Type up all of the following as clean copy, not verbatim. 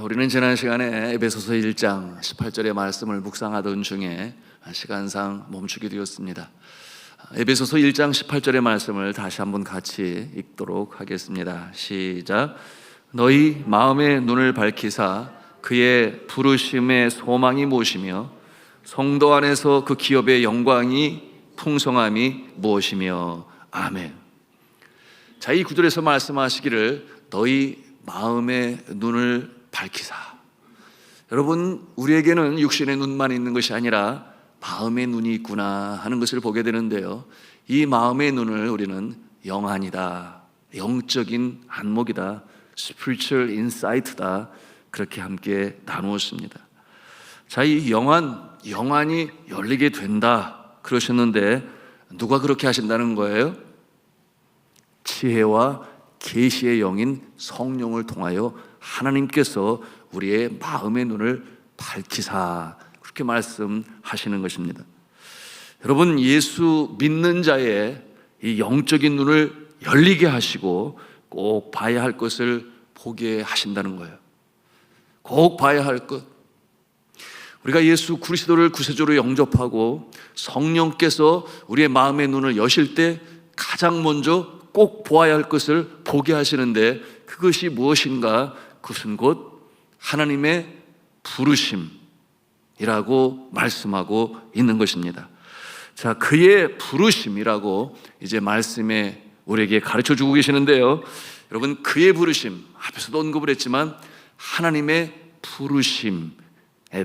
우리는 지난 시간에 에베소서 1장 18절의 말씀을 묵상하던 중에 시간상 멈추게 되었습니다. 에베소서 1장 18절의 말씀을 다시 한번 같이 읽도록 하겠습니다. 시작. 너희 마음의 눈을 밝히사 그의 부르심의 소망이 무엇이며 성도 안에서 그 기업의 영광이 풍성함이 무엇이며. 아멘. 자, 이 구절에서 말씀하시기를 너희 마음의 눈을 밝히사. 여러분, 우리에게는 육신의 눈만 있는 것이 아니라 마음의 눈이 있구나 하는 것을 보게 되는데요, 이 마음의 눈을 우리는 영안이다, 영적인 안목이다, spiritual insight다, 그렇게 함께 나누었습니다. 자, 이 영안이 열리게 된다 그러셨는데 누가 그렇게 하신다는 거예요? 지혜와 계시의 영인 성령을 통하여 하나님께서 우리의 마음의 눈을 밝히사, 그렇게 말씀하시는 것입니다. 여러분, 예수 믿는 자의 이 영적인 눈을 열리게 하시고 꼭 봐야 할 것을 보게 하신다는 거예요. 꼭 봐야 할 것. 우리가 예수 그리스도를 구세주로 영접하고 성령께서 우리의 마음의 눈을 여실 때 가장 먼저 꼭 보아야 할 것을 보게 하시는데, 그것이 무엇인가? 그것은 곧 하나님의 부르심이라고 말씀하고 있는 것입니다. 자, 그의 부르심이라고 이제 말씀에 우리에게 가르쳐 주고 계시는데요, 여러분, 그의 부르심, 앞에서도 언급을 했지만 하나님의 부르심에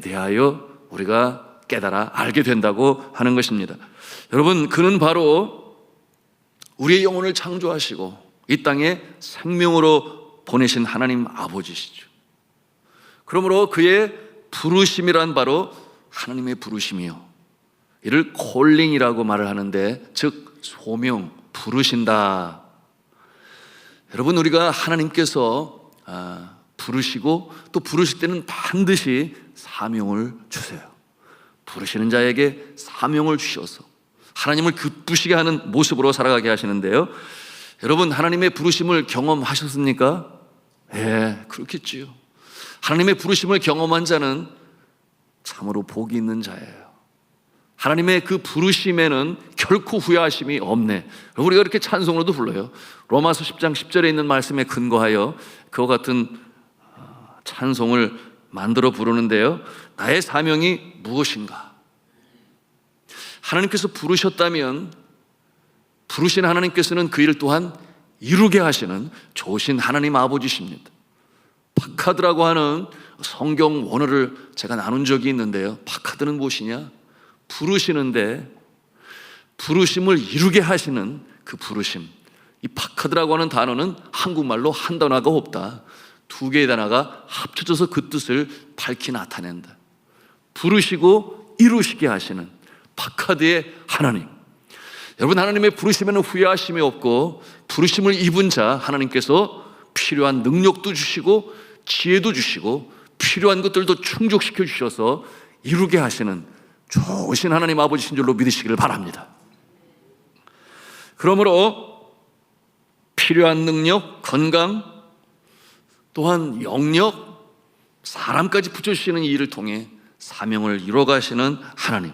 대하여 우리가 깨달아 알게 된다고 하는 것입니다. 여러분, 그는 바로 우리의 영혼을 창조하시고 이 땅에 생명으로 보내신 하나님 아버지시죠. 그러므로 그의 부르심이란 바로 하나님의 부르심이요, 이를 콜링이라고 말을 하는데, 즉 소명, 부르신다. 여러분, 우리가 하나님께서 부르시고 또 부르실 때는 반드시 사명을 주세요. 부르시는 자에게 사명을 주셔서 하나님을 기쁘시게 하는 모습으로 살아가게 하시는데요, 여러분, 하나님의 부르심을 경험하셨습니까? 예, 그렇겠지요. 하나님의 부르심을 경험한 자는 참으로 복이 있는 자예요. 하나님의 그 부르심에는 결코 후회하심이 없네. 우리가 이렇게 찬송으로도 불러요. 로마서 10장 10절에 있는 말씀에 근거하여 그와 같은 찬송을 만들어 부르는데요, 나의 사명이 무엇인가? 하나님께서 부르셨다면 부르신 하나님께서는 그 일을 또한 이루게 하시는 좋으신 하나님 아버지십니다. 파카드라고 하는 성경 원어를 제가 나눈 적이 있는데요, 파카드는 무엇이냐? 부르시는데 부르심을 이루게 하시는 그 부르심. 이 파카드라고 하는 단어는 한국말로 한 단어가 없다, 두 개의 단어가 합쳐져서 그 뜻을 밝히 나타낸다. 부르시고 이루시게 하시는 파카드의 하나님. 여러분, 하나님의 부르심에는 후회하심이 없고, 부르심을 입은 자 하나님께서 필요한 능력도 주시고 지혜도 주시고 필요한 것들도 충족시켜 주셔서 이루게 하시는 좋으신 하나님 아버지신 줄로 믿으시기를 바랍니다. 그러므로 필요한 능력, 건강, 또한 영역, 사람까지 붙여주시는 이 일을 통해 사명을 이뤄가시는 하나님.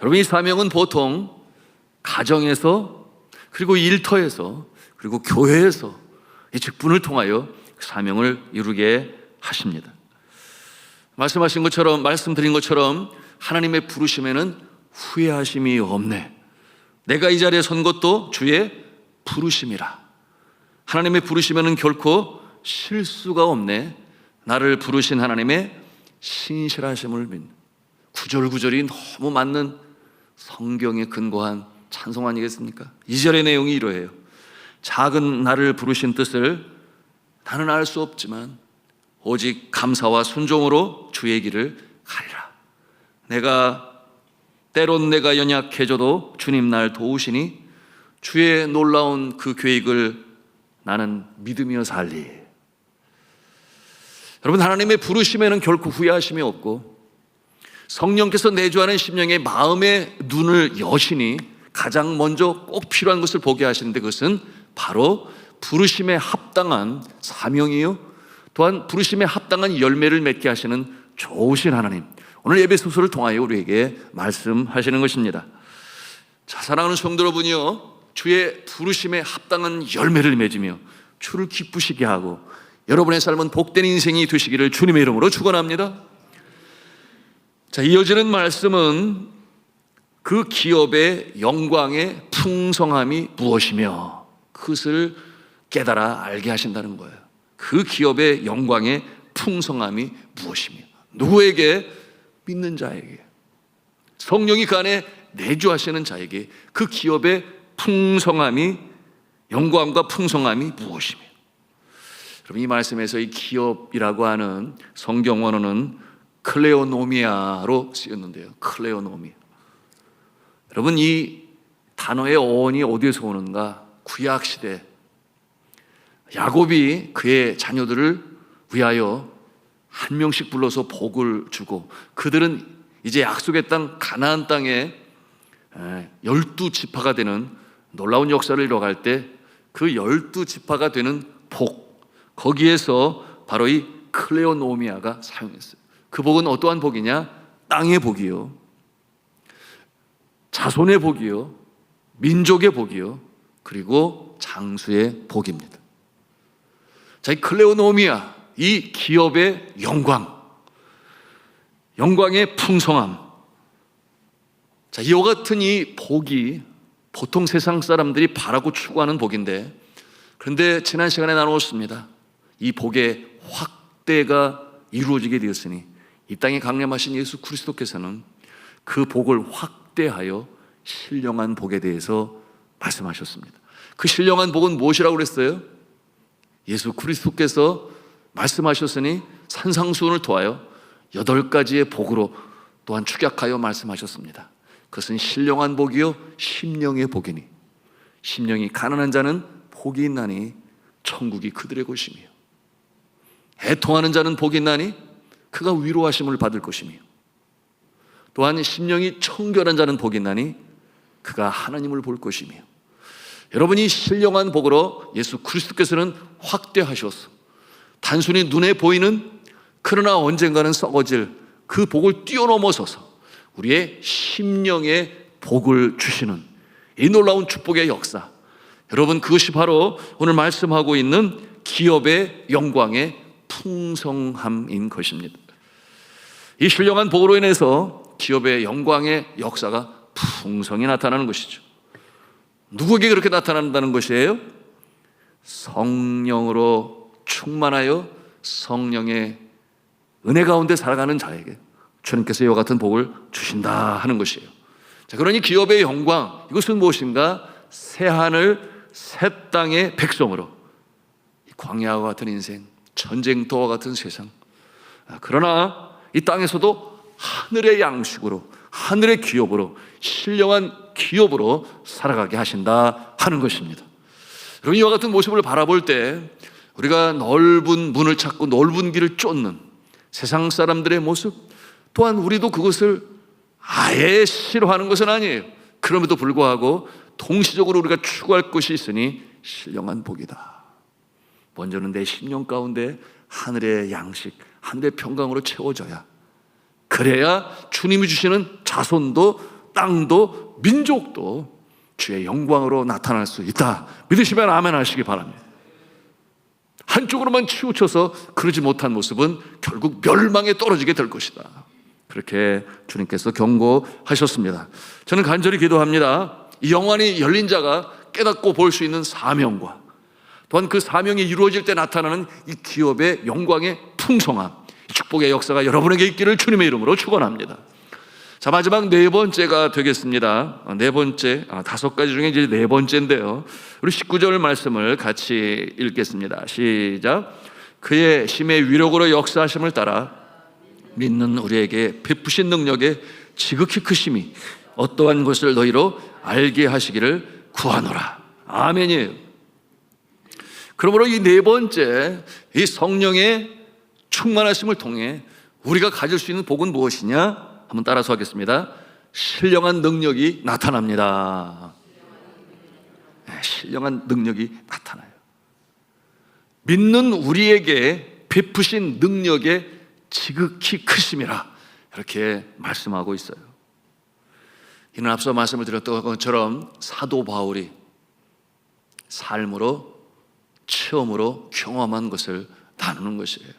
여러분, 이 사명은 보통 가정에서, 그리고 일터에서, 그리고 교회에서 이 직분을 통하여 사명을 이루게 하십니다. 말씀드린 것처럼 하나님의 부르심에는 후회하심이 없네. 내가 이 자리에 선 것도 주의 부르심이라. 하나님의 부르심에는 결코 실수가 없네. 나를 부르신 하나님의 신실하심을 믿는, 구절구절이 너무 맞는 성경에 근거한 찬송 아니겠습니까? 2절의 내용이 이러해요. 작은 나를 부르신 뜻을 나는 알 수 없지만 오직 감사와 순종으로 주의 길을 가리라. 때론 내가 연약해져도 주님 날 도우시니 주의 놀라운 그 계획을 나는 믿으며 살리. 여러분, 하나님의 부르심에는 결코 후회하심이 없고, 성령께서 내주하는 심령의 마음의 눈을 여시니 가장 먼저 꼭 필요한 것을 보게 하시는데, 그것은 바로 부르심에 합당한 사명이요, 또한 부르심에 합당한 열매를 맺게 하시는 좋으신 하나님, 오늘 예배소서를 통하여 우리에게 말씀하시는 것입니다. 자, 사랑하는 성도 여러분이요, 주의 부르심에 합당한 열매를 맺으며 주를 기쁘시게 하고 여러분의 삶은 복된 인생이 되시기를 주님의 이름으로 축원합니다. 자, 이어지는 말씀은 그 기업의 영광의 풍성함이 무엇이며 그것을 깨달아 알게 하신다는 거예요. 그 기업의 영광의 풍성함이 무엇이며 누구에게? 믿는 자에게, 성령이 그 안에 내주하시는 자에게 그 기업의 풍성함이, 영광과 풍성함이 무엇이며, 여러분 이 말씀에서 이 기업이라고 하는 성경 원어는 클레오노미아로 쓰였는데요. 클레오노미아. 여러분 이 단어의 어원이 어디에서 오는가? 구약시대 야곱이 그의 자녀들을 위하여 한 명씩 불러서 복을 주고 그들은 이제 약속의 땅 가나안 땅에 12지파가 되는 놀라운 역사를 이뤄갈 때 그 12지파가 되는 복, 거기에서 바로 이 클레오노미아가 사용했어요. 그 복은 어떠한 복이냐? 땅의 복이요, 자손의 복이요, 민족의 복이요, 그리고 장수의 복입니다. 자, 이 클레오노미아, 이 기업의 영광, 영광의 풍성함. 자, 이와 같은 이 복이 보통 세상 사람들이 바라고 추구하는 복인데, 그런데 지난 시간에 나누었습니다. 이 복의 확대가 이루어지게 되었으니 이 땅에 강림하신 예수 그리스도께서는 그 복을 확대하여 신령한 복에 대해서 말씀하셨습니다. 그 신령한 복은 무엇이라고 그랬어요? 예수 그리스도께서 말씀하셨으니 산상수훈을 통하여 8가지의 복으로 또한 축약하여 말씀하셨습니다. 그것은 신령한 복이요 심령의 복이니 심령이 가난한 자는 복이 있나니 천국이 그들의 것이며 애통하는 자는 복이 있나니 그가 위로하심을 받을 것이며 또한 심령이 청결한 자는 복이 있나니 그가 하나님을 볼 것이며, 여러분이 신령한 복으로 예수 그리스도께서는 확대하셨어. 단순히 눈에 보이는 그러나 언젠가는 썩어질 그 복을 뛰어넘어서서 우리의 심령의 복을 주시는 이 놀라운 축복의 역사, 여러분 그것이 바로 오늘 말씀하고 있는 기업의 영광의 풍성함인 것입니다. 이 신령한 복으로 인해서 기업의 영광의 역사가 풍성히 나타나는 것이죠. 누구에게 그렇게 나타난다는 것이에요? 성령으로 충만하여 성령의 은혜 가운데 살아가는 자에게 주님께서 이와 같은 복을 주신다 하는 것이에요. 자, 그러니 기업의 영광, 이것은 무엇인가? 새하늘 새 땅의 백성으로 광야와 같은 인생, 전쟁터와 같은 세상, 그러나 이 땅에서도 하늘의 양식으로, 하늘의 기업으로, 신령한 기업으로 살아가게 하신다 하는 것입니다. 여러분 이와 같은 모습을 바라볼 때 우리가 넓은 문을 찾고 넓은 길을 쫓는 세상 사람들의 모습, 또한 우리도 그것을 아예 싫어하는 것은 아니에요. 그럼에도 불구하고 동시적으로 우리가 추구할 것이 있으니 신령한 복이다. 먼저는 내 심령 가운데 하늘의 양식, 하늘의 평강으로 채워져야, 그래야 주님이 주시는 자손도 땅도 민족도 주의 영광으로 나타날 수 있다. 믿으시면 아멘 하시기 바랍니다. 한쪽으로만 치우쳐서 그러지 못한 모습은 결국 멸망에 떨어지게 될 것이다. 그렇게 주님께서 경고하셨습니다. 저는 간절히 기도합니다. 이 영안이 열린 자가 깨닫고 볼 수 있는 사명과 또한 그 사명이 이루어질 때 나타나는 이 기업의 영광의 풍성함, 축복의 역사가 여러분에게 있기를 주님의 이름으로 축원합니다. 자, 마지막 4번째가 되겠습니다. 4번째, 5가지 중에 이제 4번째인데요. 우리 19절 말씀을 같이 읽겠습니다. 시작. 그의 심의 위력으로 역사하심을 따라 믿는 우리에게 베푸신 능력의 지극히 크심이 어떠한 것을 너희로 알게 하시기를 구하노라. 아멘이에요. 그러므로 이 4번째, 이 성령의 충만하심을 통해 우리가 가질 수 있는 복은 무엇이냐? 한번 따라서 하겠습니다. 신령한 능력이 나타납니다. 네, 신령한 능력이 나타나요. 믿는 우리에게 베푸신 능력의 지극히 크심이라 이렇게 말씀하고 있어요. 이는 앞서 말씀을 드렸던 것처럼 사도 바울이 삶으로 체험으로 경험한 것을 나누는 것이에요.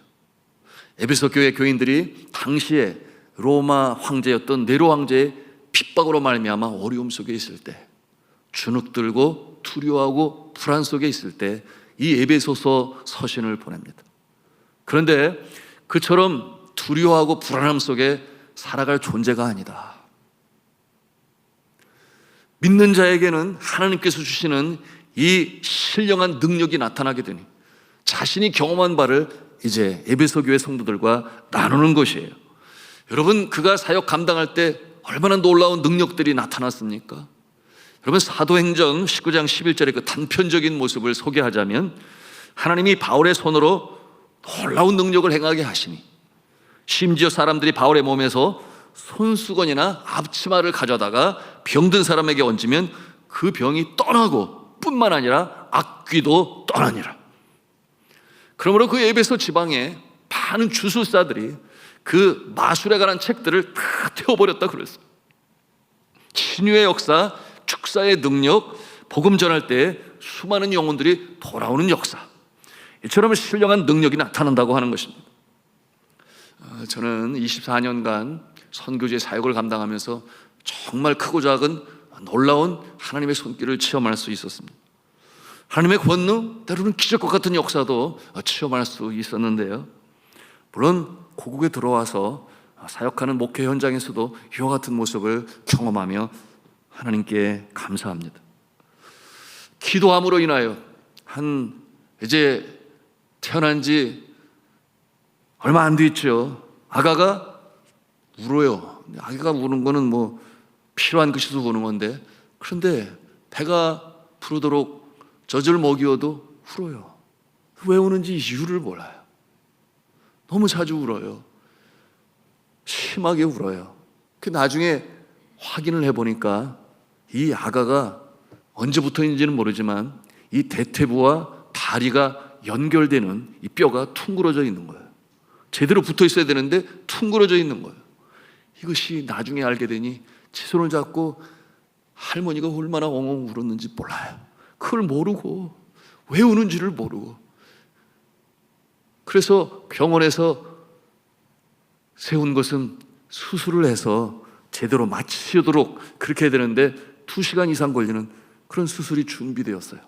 에베소 교회 교인들이 당시에 로마 황제였던 네로 황제의 핍박으로 말미암아 어려움 속에 있을 때, 주눅들고 두려워하고 불안 속에 있을 때 이 에베소서 서신을 보냅니다. 그런데 그처럼 두려워하고 불안함 속에 살아갈 존재가 아니다. 믿는 자에게는 하나님께서 주시는 이 신령한 능력이 나타나게 되니 자신이 경험한 바를 이제 에베소 교회 성도들과 나누는 것이에요. 여러분, 그가 사역 감당할 때 얼마나 놀라운 능력들이 나타났습니까? 여러분, 사도행전 19장 11절의 그 단편적인 모습을 소개하자면, 하나님이 바울의 손으로 놀라운 능력을 행하게 하시니 심지어 사람들이 바울의 몸에서 손수건이나 앞치마를 가져다가 병든 사람에게 얹으면 그 병이 떠나고 뿐만 아니라 악귀도 떠나니라. 그러므로 그 에베소 지방에 많은 주술사들이 그 마술에 관한 책들을 다 태워버렸다 그랬어요. 치유의 역사, 축사의 능력, 복음 전할 때 수많은 영혼들이 돌아오는 역사, 이처럼 신령한 능력이 나타난다고 하는 것입니다. 저는 24년간 선교제 사역을 감당하면서 정말 크고 작은 놀라운 하나님의 손길을 체험할 수 있었습니다. 하나님의 권능, 때로는 기적과 같은 역사도 체험할 수 있었는데요, 물론 고국에 들어와서 사역하는 목회 현장에서도 이와 같은 모습을 경험하며 하나님께 감사합니다. 기도함으로 인하여 이제 태어난 지 얼마 안 됐죠. 아가가 울어요. 아기가 우는 거는 뭐 필요한 것이서 우는 건데, 그런데 배가 부르도록 젖을 먹이어도 울어요. 왜 우는지 이유를 몰라요. 너무 자주 울어요. 심하게 울어요. 그 나중에 확인을 해보니까 이 아가가 언제부터인지는 모르지만 이 대퇴부와 다리가 연결되는 이 뼈가 퉁그러져 있는 거예요. 제대로 붙어 있어야 되는데 퉁그러져 있는 거예요. 이것이 나중에 알게 되니 제 손을 잡고 할머니가 얼마나 엉엉 울었는지 몰라요. 그걸 모르고, 왜 우는지를 모르고, 그래서 병원에서 세운 것은 수술을 해서 제대로 마치도록 그렇게 해야 되는데 2시간 이상 걸리는 그런 수술이 준비되었어요.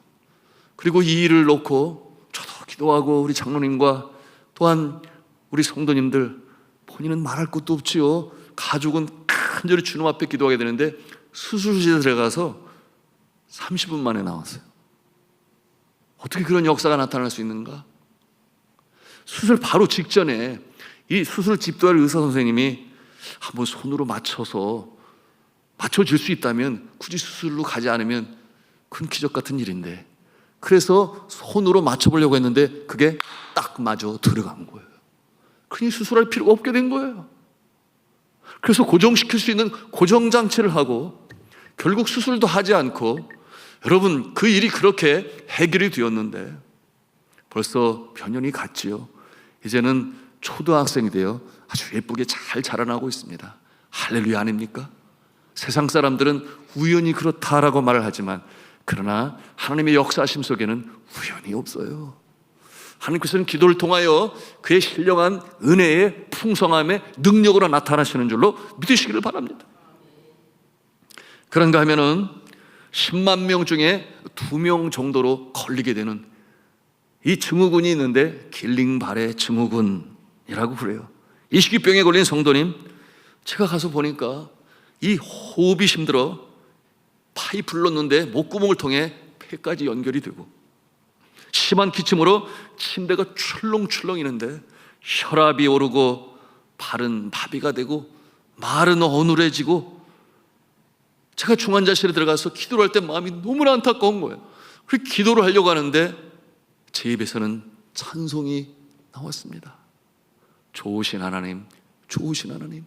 그리고 이 일을 놓고 저도 기도하고 우리 장로님과 또한 우리 성도님들, 본인은 말할 것도 없지요. 가족은 간절히 주님 앞에 기도하게 되는데 수술실에 들어가서 30분 만에 나왔어요. 어떻게 그런 역사가 나타날 수 있는가? 수술 바로 직전에 이 수술 집도할 의사 선생님이 한번 손으로 맞춰줄 수 있다면 굳이 수술로 가지 않으면 큰 기적 같은 일인데, 그래서 손으로 맞춰보려고 했는데 그게 딱 맞아 들어간 거예요. 그러니 수술할 필요가 없게 된 거예요. 그래서 고정시킬 수 있는 고정장치를 하고 결국 수술도 하지 않고, 여러분, 그 일이 그렇게 해결이 되었는데 벌써 몇 년이 갔지요. 이제는 초등학생이 되어 아주 예쁘게 잘 자라나고 있습니다. 할렐루야 아닙니까? 세상 사람들은 우연히 그렇다라고 말을 하지만, 그러나 하나님의 역사하심 속에는 우연이 없어요. 하나님께서는 기도를 통하여 그의 신령한 은혜의 풍성함의 능력으로 나타나시는 줄로 믿으시기를 바랍니다. 그런가 하면은 10만 명 중에 2명 정도로 걸리게 되는 이 증후군이 있는데 길링발의 증후군이라고 그래요. 이식기병에 걸린 성도님, 제가 가서 보니까 이 호흡이 힘들어 파이프를 넣는데 목구멍을 통해 폐까지 연결이 되고, 심한 기침으로 침대가 출렁출렁이는데 혈압이 오르고 발은 마비가 되고 말은 어눌해지고, 제가 중환자실에 들어가서 기도를 할 때 마음이 너무나 안타까운 거예요. 그래서 기도를 하려고 하는데 제 입에서는 찬송이 나왔습니다. 좋으신 하나님, 좋으신 하나님,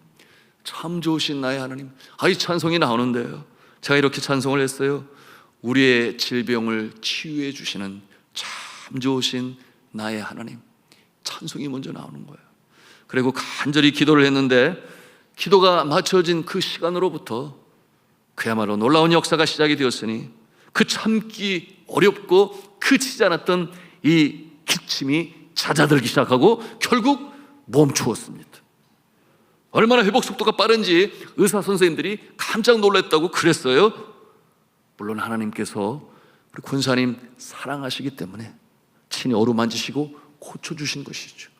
참 좋으신 나의 하나님. 이 찬송이 나오는데요, 제가 이렇게 찬송을 했어요. 우리의 질병을 치유해 주시는 참 좋으신 나의 하나님, 찬송이 먼저 나오는 거예요. 그리고 간절히 기도를 했는데 기도가 맞춰진 그 시간으로부터 그야말로 놀라운 역사가 시작이 되었으니 그 참기 어렵고 그치지 않았던 이 기침이 잦아들기 시작하고 결국 멈추었습니다. 얼마나 회복 속도가 빠른지 의사 선생님들이 깜짝 놀랐다고 그랬어요. 물론 하나님께서 우리 권사님 사랑하시기 때문에 친히 어루만지시고 고쳐주신 것이죠.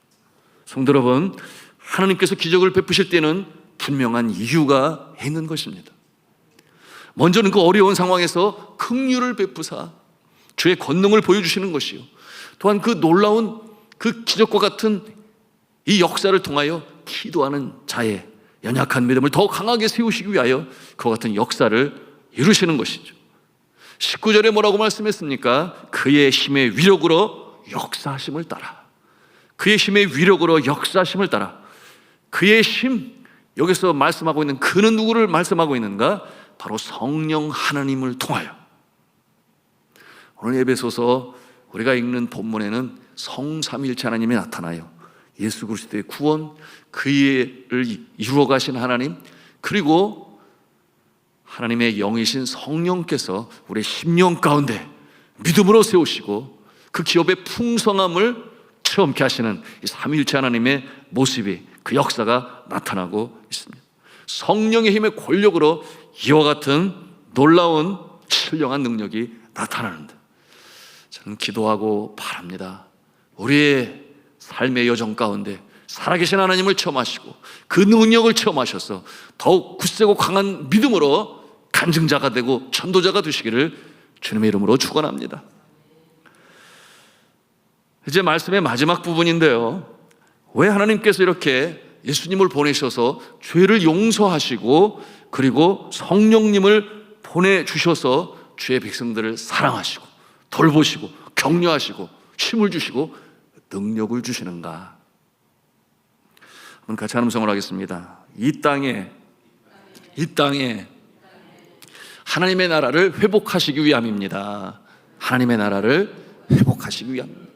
성도 여러분, 하나님께서 기적을 베푸실 때는 분명한 이유가 있는 것입니다. 먼저는 그 어려운 상황에서 긍휼을 베푸사 주의 권능을 보여주시는 것이요, 또한 그 놀라운 그 기적과 같은 이 역사를 통하여 기도하는 자의 연약한 믿음을 더 강하게 세우시기 위하여 그와 같은 역사를 이루시는 것이죠. 19절에 뭐라고 말씀했습니까? 그의 힘의 위력으로 역사하심을 따라. 그의 힘의 위력으로 역사하심을 따라. 그의 힘, 여기서 말씀하고 있는 그는 누구를 말씀하고 있는가? 바로 성령 하나님을 통하여. 오늘 예배소서 우리가 읽는 본문에는 성삼일체 하나님이 나타나요. 예수 그리스도의 구원, 그의 이루어 가신 하나님, 그리고 하나님의 영이신 성령께서 우리의 심령 가운데 믿음으로 세우시고 그 기업의 풍성함을 체험케 하시는 이 삼일체 하나님의 모습이, 그 역사가 나타나고 있습니다. 성령의 힘의 권력으로 이와 같은 놀라운 신령한 능력이 나타나는데, 저는 기도하고 바랍니다. 우리의 삶의 여정 가운데 살아계신 하나님을 체험하시고 그 능력을 체험하셔서 더욱 굳세고 강한 믿음으로 간증자가 되고 전도자가 되시기를 주님의 이름으로 축원합니다. 이제 말씀의 마지막 부분인데요, 왜 하나님께서 이렇게 예수님을 보내셔서 죄를 용서하시고 그리고 성령님을 보내주셔서 주의 백성들을 사랑하시고 돌보시고 격려하시고 힘을 주시고 능력을 주시는가? 한번 같이 함성을 하겠습니다. 이 땅에 하나님의 나라를 회복하시기 위함입니다. 하나님의 나라를 회복하시기 위함입니다.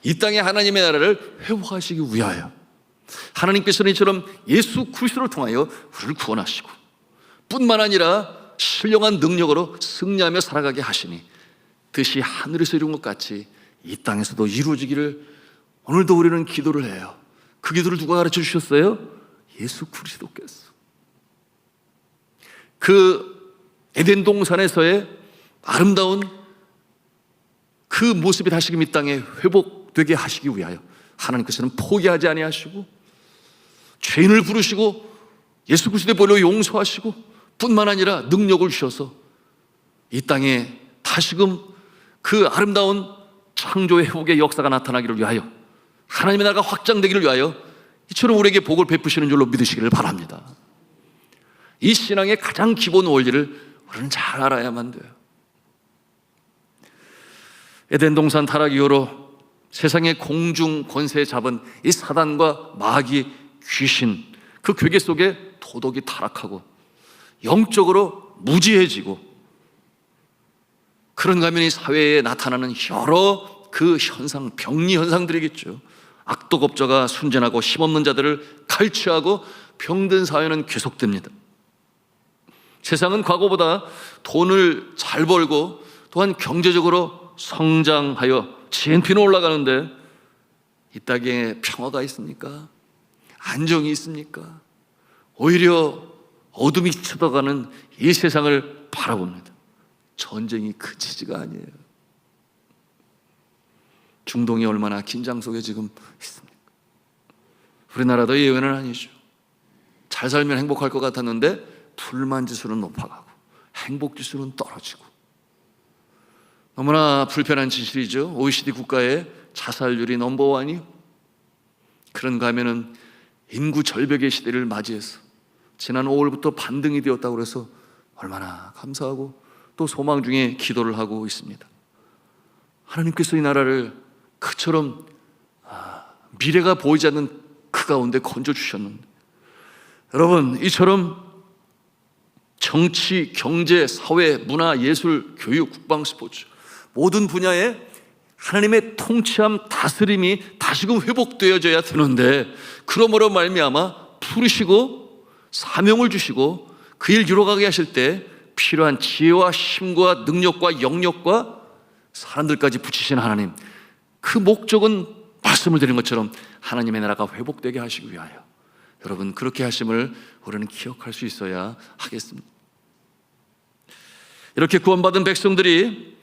이 땅에 하나님의 나라를 회복하시기 위하여 하나님께서는 이처럼 예수 그리스도를 통하여 우리를 구원하시고 뿐만 아니라 신령한 능력으로 승리하며 살아가게 하시니 뜻이 하늘에서 이룬 것 같이 이 땅에서도 이루어지기를 오늘도 우리는 기도를 해요. 그 기도를 누가 가르쳐 주셨어요? 예수 그리스도께서. 그 에덴 동산에서의 아름다운 그 모습이 다시금 이 땅에 회복되게 하시기 위하여 하나님께서는 포기하지 아니하시고 죄인을 부르시고 예수 그리스도의 보혈로 용서하시고 뿐만 아니라 능력을 주셔서 이 땅에 다시금 그 아름다운 창조의 회복의 역사가 나타나기를 위하여 하나님의 나라가 확장되기를 위하여 이처럼 우리에게 복을 베푸시는 줄로 믿으시기를 바랍니다. 이 신앙의 가장 기본 원리를 우리는 잘 알아야만 돼요. 에덴 동산 타락 이후로 세상의 공중 권세 잡은 이 사단과 마귀, 귀신, 그 괴계 속에 도덕이 타락하고 영적으로 무지해지고 그런가 하면 이 사회에 나타나는 여러 그 현상, 병리 현상들이겠죠. 악독업자가 순전하고 힘없는 자들을 갈취하고 병든 사회는 계속됩니다. 세상은 과거보다 돈을 잘 벌고 또한 경제적으로 성장하여 GNP는 올라가는데 이 땅에 평화가 있습니까? 안정이 있습니까? 오히려 어둠이 쳐들어가는 이 세상을 바라봅니다. 전쟁이 그치지가 아니에요. 중동이 얼마나 긴장 속에 지금 있습니까? 우리나라도 예외는 아니죠. 잘 살면 행복할 것 같았는데 불만 지수는 높아가고 행복 지수는 떨어지고 너무나 불편한 진실이죠. OECD 국가의 자살률이 넘버원이요. 그런가 하면은 인구 절벽의 시대를 맞이해서 지난 5월부터 반등이 되었다고 해서 얼마나 감사하고 또 소망 중에 기도를 하고 있습니다. 하나님께서 이 나라를 그처럼 미래가 보이지 않는 그 가운데 건져주셨는데, 여러분 이처럼 정치, 경제, 사회, 문화, 예술, 교육, 국방, 스포츠 모든 분야에 하나님의 통치함, 다스림이 다 다시금 회복되어져야 되는데, 그러므로 말미암아 부르시고 사명을 주시고 그 일 이루어가게 하실 때 필요한 지혜와 힘과 능력과 영역과 사람들까지 붙이신 하나님, 그 목적은 말씀을 드린 것처럼 하나님의 나라가 회복되게 하시기 위하여, 여러분 그렇게 하심을 우리는 기억할 수 있어야 하겠습니다. 이렇게 구원받은 백성들이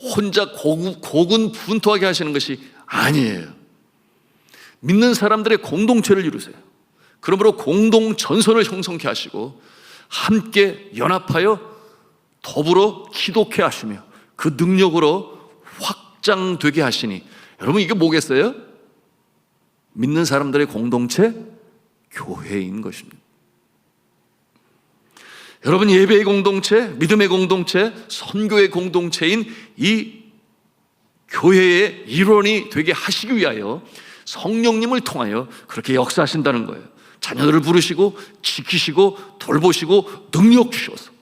혼자 고군분투하게 하시는 것이 아니에요. 믿는 사람들의 공동체를 이루세요. 그러므로 공동 전선을 형성케 하시고 함께 연합하여 더불어 기독케 하시며 그 능력으로 확장되게 하시니, 여러분 이게 뭐겠어요? 믿는 사람들의 공동체, 교회인 것입니다. 여러분 예배의 공동체, 믿음의 공동체, 선교의 공동체인 이 교회의 일원이 되게 하시기 위하여 성령님을 통하여 그렇게 역사하신다는 거예요. 자녀들을 부르시고 지키시고 돌보시고 능력 주셔서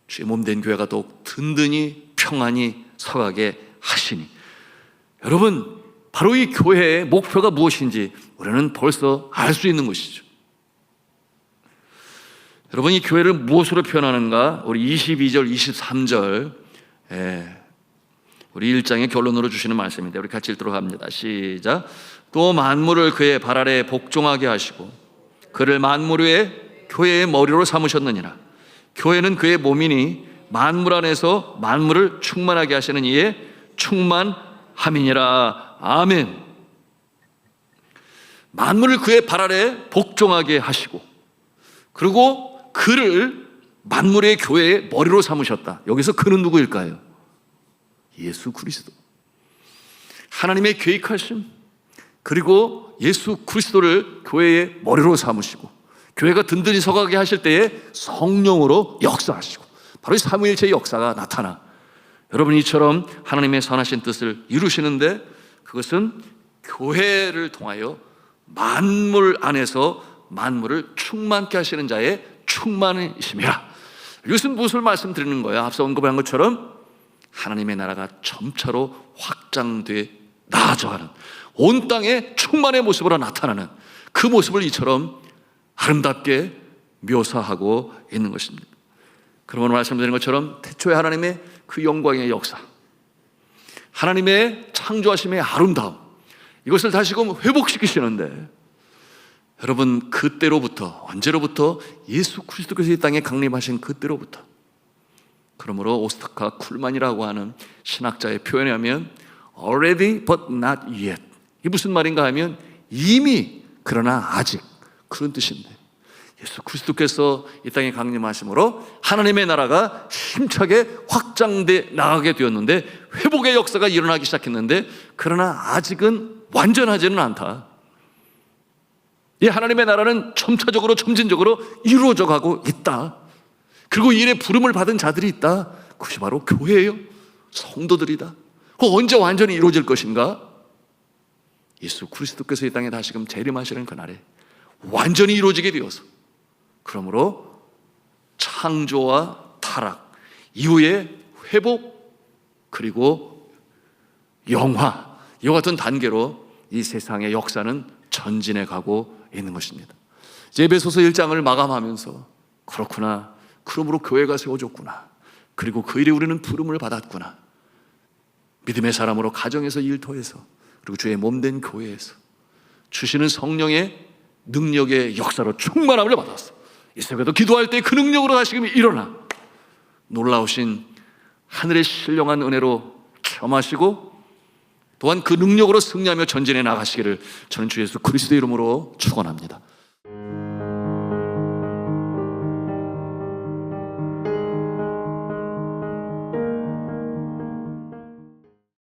주의 몸된 교회가 더욱 든든히 평안히 서가게 하시니, 여러분 바로 이 교회의 목표가 무엇인지 우리는 벌써 알 수 있는 것이죠. 여러분 이 교회를 무엇으로 표현하는가? 우리 22절 23절 우리 1장의 결론으로 주시는 말씀인데 우리 같이 읽도록 합니다. 시작. 또 만물을 그의 발 아래 복종하게 하시고 그를 만물 위에 교회의 머리로 삼으셨느니라. 교회는 그의 몸이니 만물 안에서 만물을 충만하게 하시는 이의 충만함이니라. 아멘. 만물을 그의 발 아래 복종하게 하시고, 그리고 그를 만물의 교회의 머리로 삼으셨다. 여기서 그는 누구일까요? 예수 그리스도. 하나님의 계획하심, 그리고 예수 그리스도를 교회의 머리로 삼으시고 교회가 든든히 서가게 하실 때에 성령으로 역사하시고, 바로 이 삼위일체의 역사가 나타나 여러분 이처럼 하나님의 선하신 뜻을 이루시는데, 그것은 교회를 통하여 만물 안에서 만물을 충만케 하시는 자의 충만이심이라. 이것은 무엇을 말씀드리는 거예요? 앞서 언급한 것처럼 하나님의 나라가 점차로 확장돼 나아져가는 온 땅에 충만의 모습으로 나타나는 그 모습을 이처럼 아름답게 묘사하고 있는 것입니다. 그러므로 말씀드린 것처럼 태초에 하나님의 그 영광의 역사, 하나님의 창조하심의 아름다움, 이것을 다시금 회복시키시는데, 여러분 그때로부터, 언제로부터? 예수 그리스도께서 이 땅에 강림하신 그때로부터. 그러므로 오스타카 쿨만이라고 하는 신학자의 표현에 하면 already but not yet, 이게 무슨 말인가 하면 이미 그러나 아직, 그런 뜻인데, 예수 그리스도께서 이 땅에 강림하심으로 하나님의 나라가 힘차게 확장돼 나가게 되었는데, 회복의 역사가 일어나기 시작했는데, 그러나 아직은 완전하지는 않다. 이 하나님의 나라는 점차적으로 점진적으로 이루어져 가고 있다. 그리고 이 일에 부름을 받은 자들이 있다. 그것이 바로 교회예요. 성도들이다. 그 언제 완전히 이루어질 것인가? 예수 그리스도께서 이 땅에 다시금 재림하시는 그날에 완전히 이루어지게 되어서, 그러므로 창조와 타락 이후의 회복, 그리고 영화, 이와 같은 단계로 이 세상의 역사는 전진해 가고 있는 것입니다. 에베소서 1장을 마감하면서 그렇구나, 그러므로 교회가 세워졌구나, 그리고 그 일에 우리는 부름을 받았구나, 믿음의 사람으로 가정에서 일터에서, 그리고 주의 몸된 교회에서 주시는 성령의 능력의 역사로 충만함을 받았어. 이 새벽에도 기도할 때 그 능력으로 다시금 일어나 놀라우신 하늘의 신령한 은혜로 체험하시고, 또한 그 능력으로 승리하며 전진해 나가시기를 저는 주 예수 그리스도의 이름으로 축원합니다.